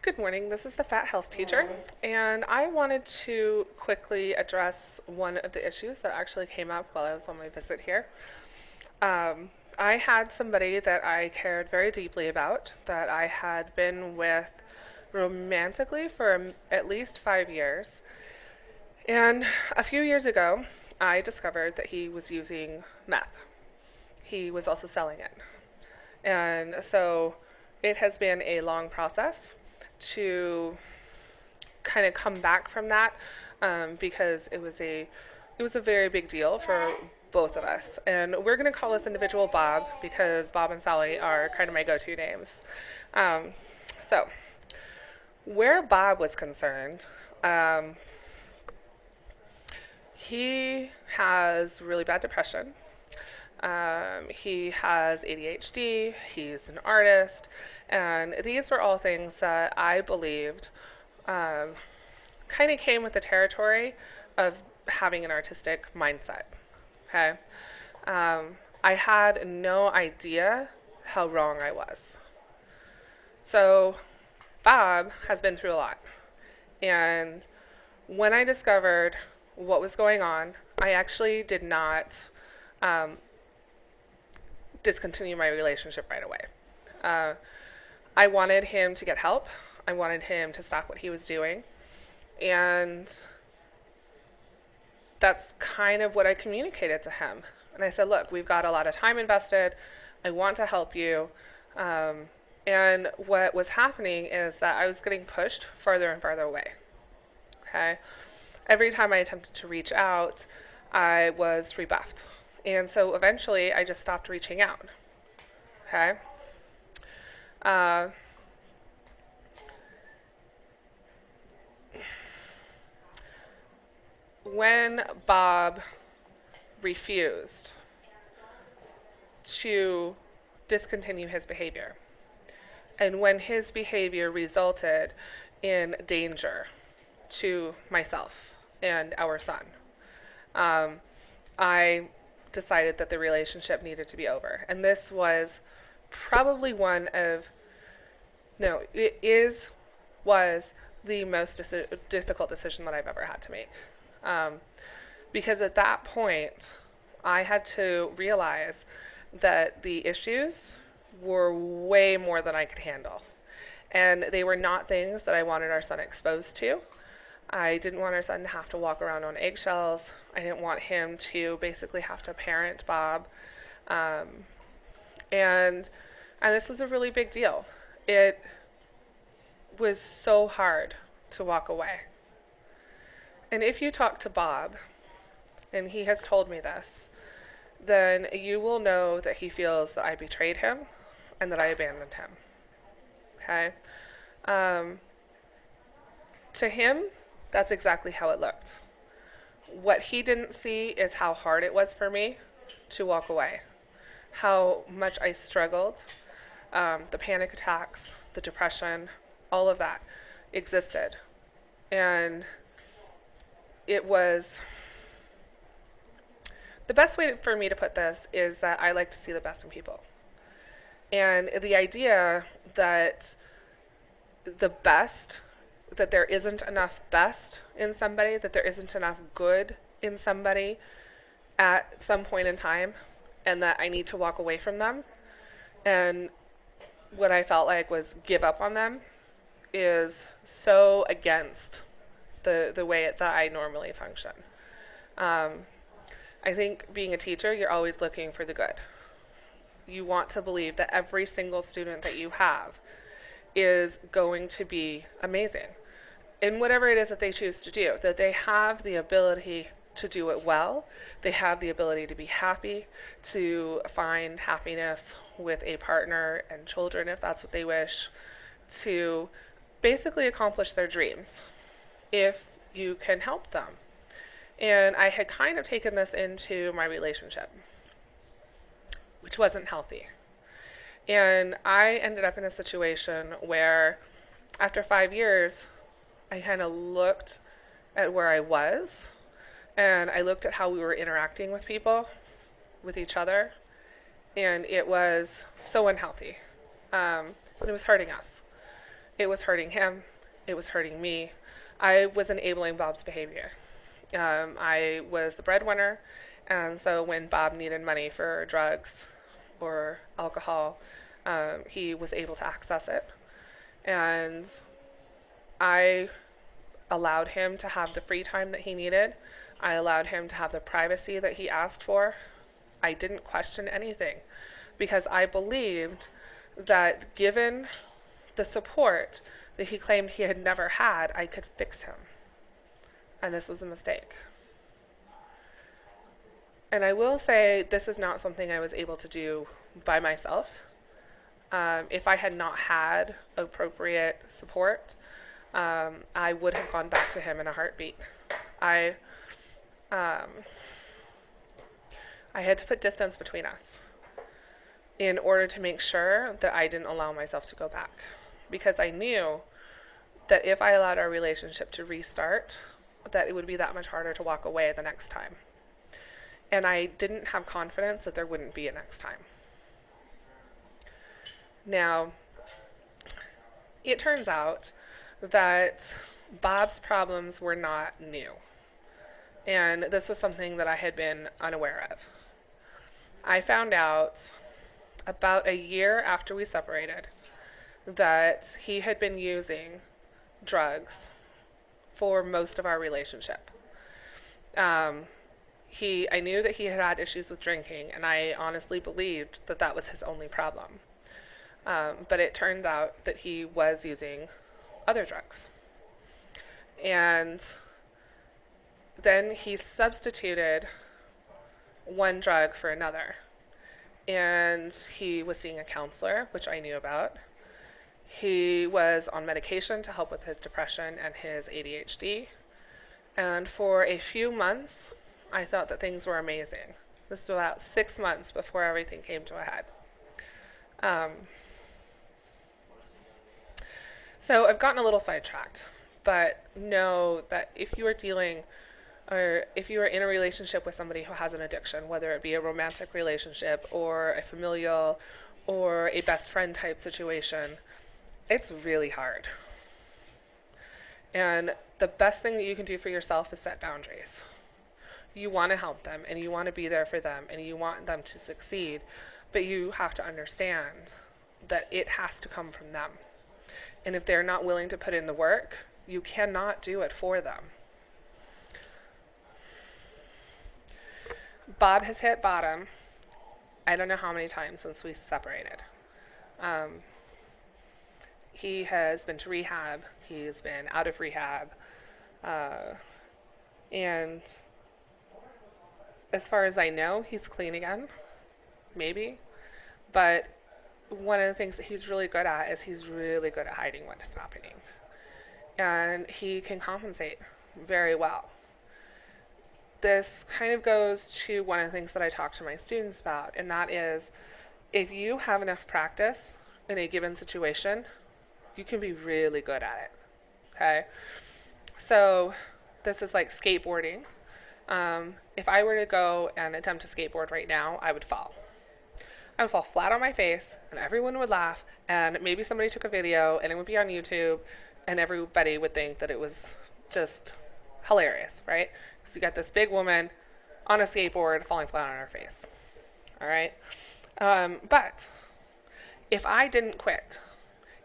Good morning. This is the Fat Health Teacher, and I wanted to quickly address one of the issues that actually came up while I was on my visit here. I had somebody that I cared very deeply about, that I had been with romantically for at least 5 years. And a few years ago, I discovered that he was using meth. He was also selling it. And so it has been a long process to kind of come back from that because it was a very big deal for both of us. And we're going to call this individual Bob because Bob and Sally are kind of my go-to names. Um, so, where Bob was concerned, he has really bad depression. He has ADHD, he's an artist, and these were all things that I believed um, kind of came with the territory of having an artistic mindset. Okay? I had no idea how wrong I was. So, Bob has been through a lot. And when I discovered what was going on, I actually did not um, discontinue my relationship right away. Uh, I wanted him to get help. I wanted him to stop what he was doing. And that's kind of what I communicated to him. And I said, look, we've got a lot of time invested. I want to help you. And what was happening is that I was getting pushed further and further away. Okay? Every time I attempted to reach out, I was rebuffed. And so eventually I just stopped reaching out. Okay? Uh, when Bob refused to discontinue his behavior, and when his behavior resulted in danger to myself and our son, I decided that the relationship needed to be over. And this was probably one of, no, was the most difficult decision that I've ever had to make. Um, because at that point, I had to realize that the issues were way more than I could handle. And they were not things that I wanted our son exposed to. I didn't want our son to have to walk around on eggshells. I didn't want him to basically have to parent Bob. Um, and this was a really big deal. It was so hard to walk away. And if you talk to Bob, and he has told me this, then you will know that he feels that I betrayed him and that I abandoned him. Okay? To him, that's exactly how it looked. What he didn't see is how hard it was for me to walk away, how much I struggled, the panic attacks, the depression, all of that existed. And it was, the best way for me to put this is that I like to see the best in people. And the idea that the best, that there isn't enough best in somebody, that there isn't enough good in somebody at some point in time, and that I need to walk away from them. And what I felt like was give up on them is so against the way that I normally function. I think being a teacher, you're always looking for the good. You want to believe that every single student that you have is going to be amazing in whatever it is that they choose to do, that they have the ability to do it well, they have the ability to be happy, to find happiness with a partner and children if that's what they wish, to basically accomplish their dreams if you can help them. And I had kind of taken this into my relationship, which wasn't healthy. And I ended up in a situation where after 5 years, I kind of looked at where I was, and I looked at how we were interacting with people, with each other, and it was so unhealthy. And it was hurting us. It was hurting him. It was hurting me. I was enabling Bob's behavior. I was the breadwinner, and so when Bob needed money for drugs or alcohol, he was able to access it. And I allowed him to have the free time that he needed. I allowed him to have the privacy that he asked for. I didn't question anything because I believed that given the support that he claimed he had never had, I could fix him. And this was a mistake. And I will say this is not something I was able to do by myself. If I had not had appropriate support, I would have gone back to him in a heartbeat. I had to put distance between us in order to make sure that I didn't allow myself to go back. Because I knew that if I allowed our relationship to restart, that it would be that much harder to walk away the next time. And I didn't have confidence that there wouldn't be a next time. Now, it turns out that Bob's problems were not new. And this was something that I had been unaware of. I found out about a year after we separated that he had been using drugs for most of our relationship. I knew that he had had issues with drinking, and I honestly believed that that was his only problem. But it turned out that he was using other drugs. And then he substituted one drug for another. And he was seeing a counselor, which I knew about. He was on medication to help with his depression and his ADHD. And for a few months, I thought that things were amazing. This was about 6 months before everything came to a head. So I've gotten a little sidetracked, but know that if you are dealing or if you are in a relationship with somebody who has an addiction, whether it be a romantic relationship or a familial or a best friend type situation, it's really hard. And the best thing that you can do for yourself is set boundaries. You want to help them and you want to be there for them and you want them to succeed, but you have to understand that it has to come from them. And if they're not willing to put in the work, you cannot do it for them. Bob has hit bottom, I don't know how many times since we separated. He has been to rehab. He's been out of rehab. And as far as I know, he's clean again. Maybe. But one of the things that he's really good at is he's really good at hiding what is happening. And he can compensate very well. This kind of goes to one of the things that I talk to my students about, and that is if you have enough practice in a given situation, you can be really good at it. Okay? So this is like skateboarding. If I were to go and attempt to skateboard right now, I would fall. I would fall flat on my face, and everyone would laugh, and maybe somebody took a video, and it would be on YouTube, and everybody would think that it was just hilarious, right? So you got this big woman on a skateboard falling flat on her face. All right? But if I didn't quit,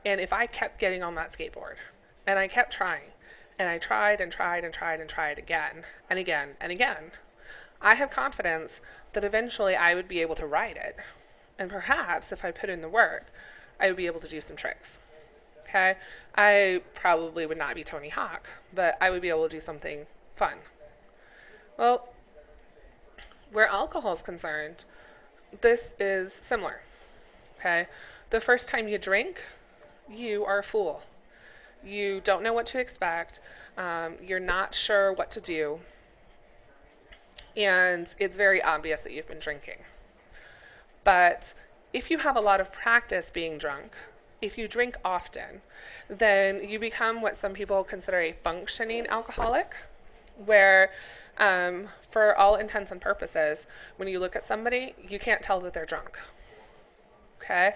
and if I kept getting on that skateboard, and I kept trying, and I tried and tried and tried and tried again and again and again, I have confidence that eventually I would be able to ride it. And perhaps if I put in the work, I would be able to do some tricks. Okay? I probably would not be Tony Hawk, but I would be able to do something fun. Well, where alcohol is concerned, this is similar. Okay? The first time you drink, you are a fool. You don't know what to expect. You're not sure what to do. And it's very obvious that you've been drinking. But if you have a lot of practice being drunk, if you drink often, then you become what some people consider a functioning alcoholic, where for all intents and purposes, when you look at somebody, you can't tell that they're drunk. Okay?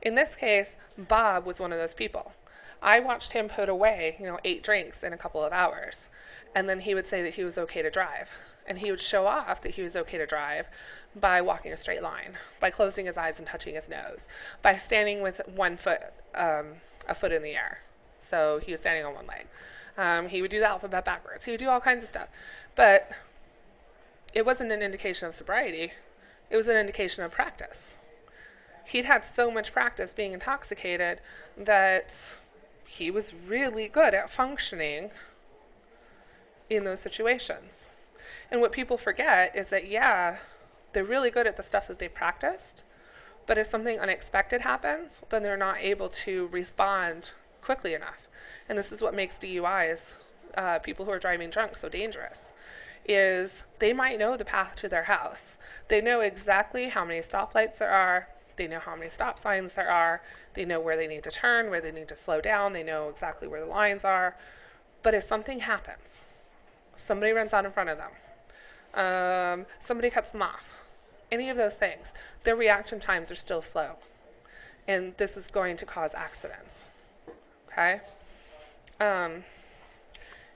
In this case, Bob was one of those people. I watched him put away, 8 drinks in a couple of hours. And then he would say that he was okay to drive. And he would show off that he was okay to drive by walking a straight line, by closing his eyes and touching his nose, by standing with one foot, a foot in the air. So he was standing on one leg. He would do the alphabet backwards. He would do all kinds of stuff. But it wasn't an indication of sobriety. It was an indication of practice. He'd had so much practice being intoxicated that he was really good at functioning in those situations. And what people forget is that, yeah, they're really good at the stuff that they practiced, but if something unexpected happens, then they're not able to respond quickly enough. And this is what makes DUIs, people who are driving drunk, so dangerous, is they might know the path to their house. They know exactly how many stoplights there are. They know how many stop signs there are. They know where they need to turn, where they need to slow down. They know exactly where the lines are. But if something happens, somebody runs out in front of them, somebody cuts them off, any of those things, their reaction times are still slow. And this is going to cause accidents. Okay?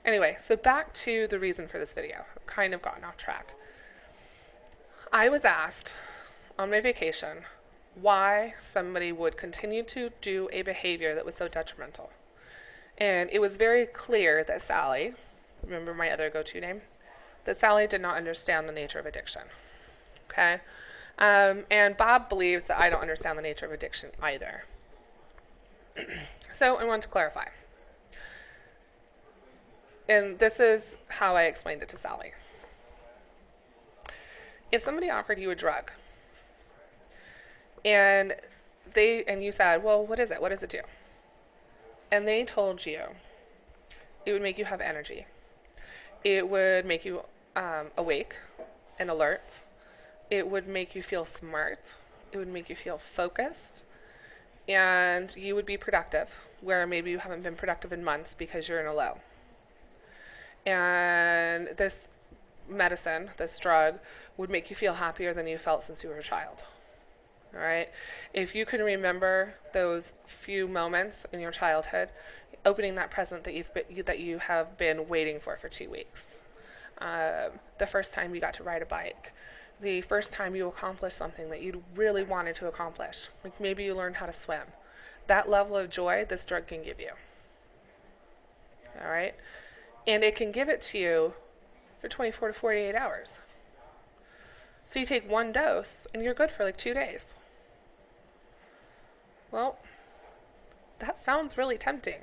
Anyway, so back to the reason for this video. I've kind of gotten off track. I was asked on my vacation why somebody would continue to do a behavior that was so detrimental. And it was very clear that Sally, remember my other go-to name, that Sally did not understand the nature of addiction. Okay? And Bob believes that I don't understand the nature of addiction either. So I want to clarify. And this is how I explained it to Sally. If somebody offered you a drug, and you said, well, what is it? What does it do? And they told you it would make you have energy. It would make you awake and alert. It would make you feel smart. It would make you feel focused. And you would be productive, where maybe you haven't been productive in months because you're in a low. And this medicine, this drug, would make you feel happier than you felt since you were a child. All right? If you can remember those few moments in your childhood, opening that present that you have been waiting for 2 weeks, the first time you got to ride a bike, the first time you accomplished something that you really wanted to accomplish, like maybe you learned how to swim, that level of joy this drug can give you. All right? And it can give it to you for 24 to 48 hours. So you take one dose and you're good for like 2 days. Well, that sounds really tempting.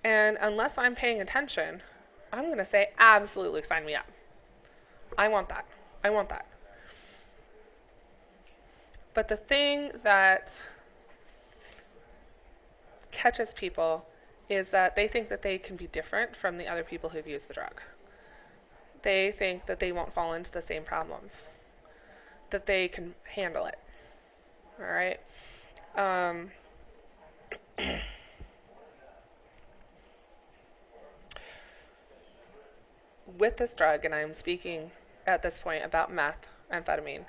And unless I'm paying attention, I'm going to say, absolutely, sign me up. I want that. I want that. But the thing that catches people is that they think that they can be different from the other people who've used the drug. They think that they won't fall into the same problems, that they can handle it. All right? With this drug, and I'm speaking at this point about methamphetamine,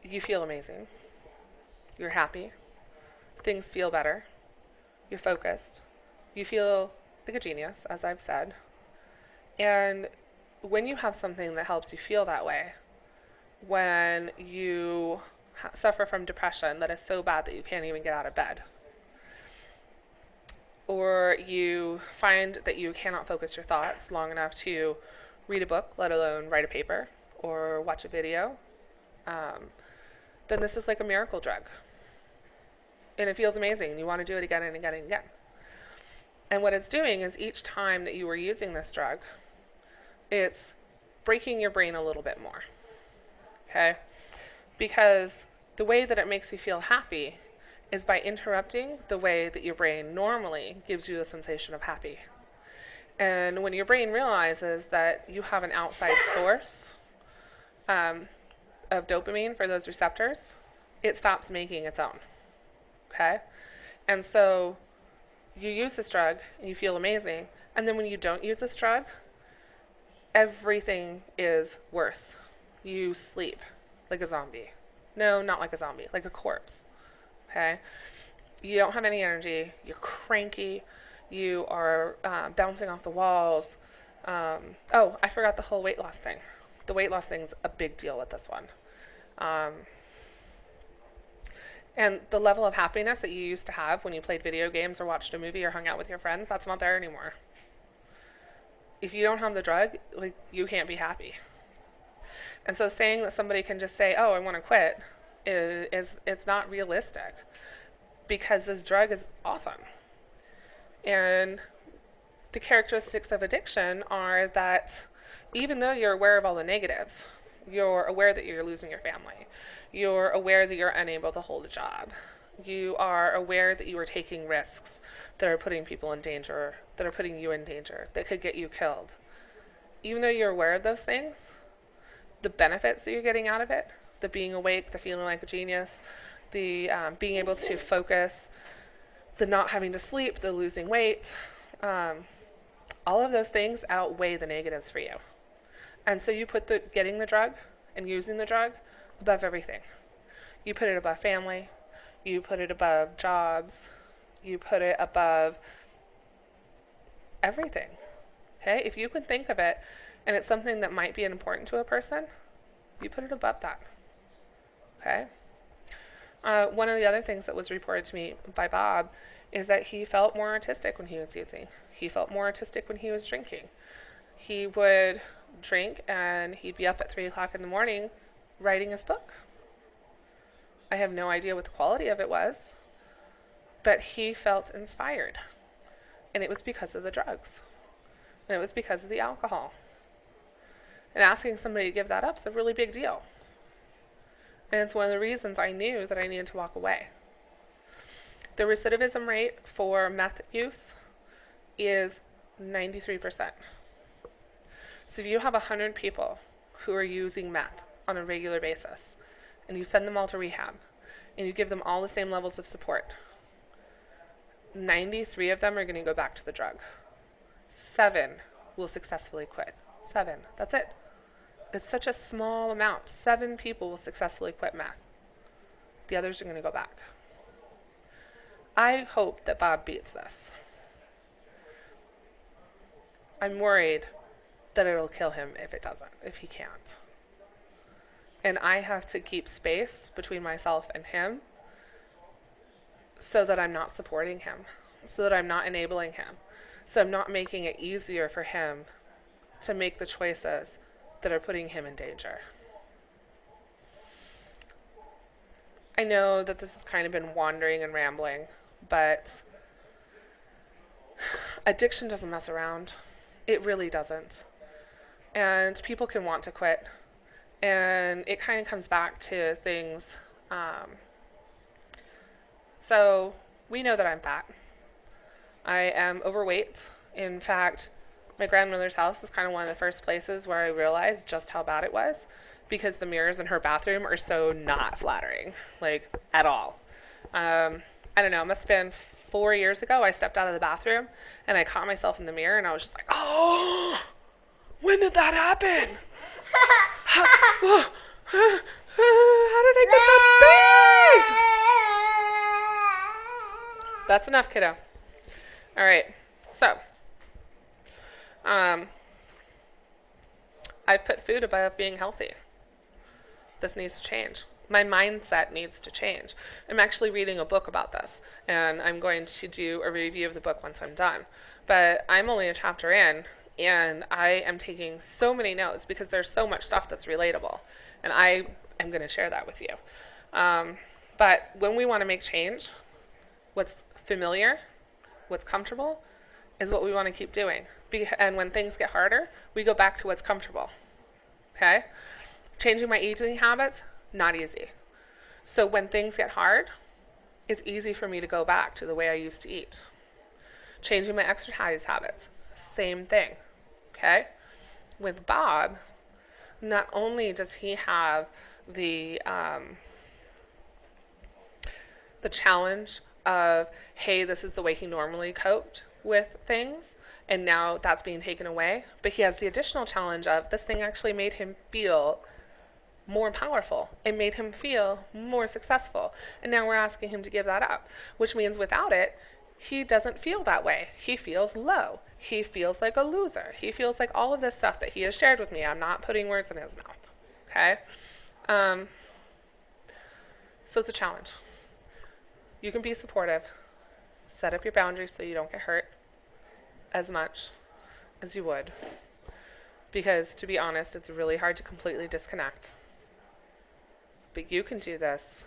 you feel amazing. You're happy. Things feel better. You're focused. You feel like a genius, as I've said. And when you have something that helps you feel that way, when you suffer from depression that is so bad that you can't even get out of bed, or you find that you cannot focus your thoughts long enough to read a book, let alone write a paper or watch a video, then this is like a miracle drug. And it feels amazing, and you want to do it again and again and again. And what it's doing is each time that you were using this drug, it's breaking your brain a little bit more. Okay? Because the way that it makes you feel happy is by interrupting the way that your brain normally gives you the sensation of happy. And when your brain realizes that you have an outside source of dopamine for those receptors, it stops making its own. Okay? And so you use this drug and you feel amazing, and then when you don't use this drug, everything is worse. You sleep like a zombie. No, not like a zombie, like a corpse. okay? You don't have any energy. You're cranky. You are bouncing off the walls. Oh, I forgot the whole weight loss thing. The weight loss thing's a big deal with this one. And the level of happiness that you used to have when you played video games or watched a movie or hung out with your friends, that's not there anymore. If you don't have the drug, like, you can't be happy. And so saying that somebody can just say, oh, I want to quit, is it's not realistic, because this drug is awesome. And the characteristics of addiction are that even though you're aware of all the negatives, you're aware that you're losing your family. You're aware that you're unable to hold a job. You are aware that you are taking risks that are putting people in danger, that are putting you in danger, that could get you killed. Even though you're aware of those things, the benefits that you're getting out of it, the being awake, the feeling like a genius, the being able to focus, the not having to sleep, the losing weight, all of those things outweigh the negatives for you. And so you put getting the drug and using the drug above everything. You put it above family. You put it above jobs. You put it above everything. Okay? If you can think of it and it's something that might be important to a person, you put it above that. Okay? One of the other things that was reported to me by Bob is that he felt more artistic when he was using. He felt more artistic when he was drinking. He would drink and he'd be up at 3 o'clock in the morning writing his book. I have no idea what the quality of it was, but he felt inspired. And it was because of the drugs. And it was because of the alcohol. And asking somebody to give that up is a really big deal. And it's one of the reasons I knew that I needed to walk away. The recidivism rate for meth use is 93%. So if you have 100 people who are using meth on a regular basis, and you send them all to rehab, and you give them all the same levels of support, 93 of them are going to go back to the drug. 7 will successfully quit. 7. That's it. It's such a small amount. 7 people will successfully quit meth. The others are going to go back. I hope that Bob beats this. I'm worried that it'll kill him if it doesn't, if he can't. And I have to keep space between myself and him so that I'm not supporting him, so that I'm not enabling him, so I'm not making it easier for him to make the choices that are putting him in danger. I know that this has kind of been wandering and rambling, but addiction doesn't mess around. It really doesn't. And people can want to quit. And it kind of comes back to things. So we know that I'm fat. I am overweight. In fact, my grandmother's house is kind of one of the first places where I realized just how bad it was, because the mirrors in her bathroom are so not flattering, like, at all. I don't know, it must have been 4 years ago I stepped out of the bathroom and I caught myself in the mirror and I was just like, oh, when did that happen? How did I get that big? That's enough, kiddo. All right, so I've put food above being healthy. This needs to change. My mindset needs to change. I'm actually reading a book about this, and I'm going to do a review of the book once I'm done. But I'm only a chapter in, and I am taking so many notes because there's so much stuff that's relatable, and I am going to share that with you. But when we want to make change, what's familiar, what's comfortable, is what we want to keep doing. And when things get harder, we go back to what's comfortable. Okay? Changing my eating habits, not easy. So when things get hard, it's easy for me to go back to the way I used to eat. Changing my exercise habits, same thing. Okay? With Bob, not only does he have the challenge of, hey, this is the way he normally coped with things, and now that's being taken away, but he has the additional challenge of, this thing actually made him feel more powerful. It made him feel more successful. And now we're asking him to give that up, which means without it, he doesn't feel that way. He feels low. He feels like a loser. He feels like all of this stuff that he has shared with me. I'm not putting words in his mouth. Okay? So it's a challenge. You can be supportive. Set up your boundaries so you don't get hurt as much as you would. Because to be honest, it's really hard to completely disconnect. But you can do this.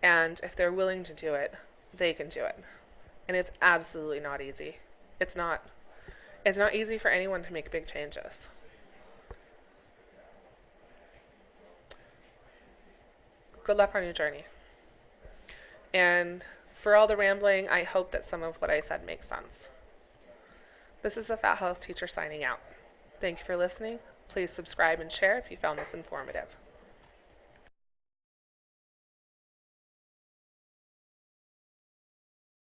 And if they're willing to do it, they can do it. And it's absolutely not easy. It's not easy for anyone to make big changes. Good luck on your journey. And for all the rambling, I hope that some of what I said makes sense. This is the Fat Health Teacher signing out. Thank you for listening. Please subscribe and share if you found this informative.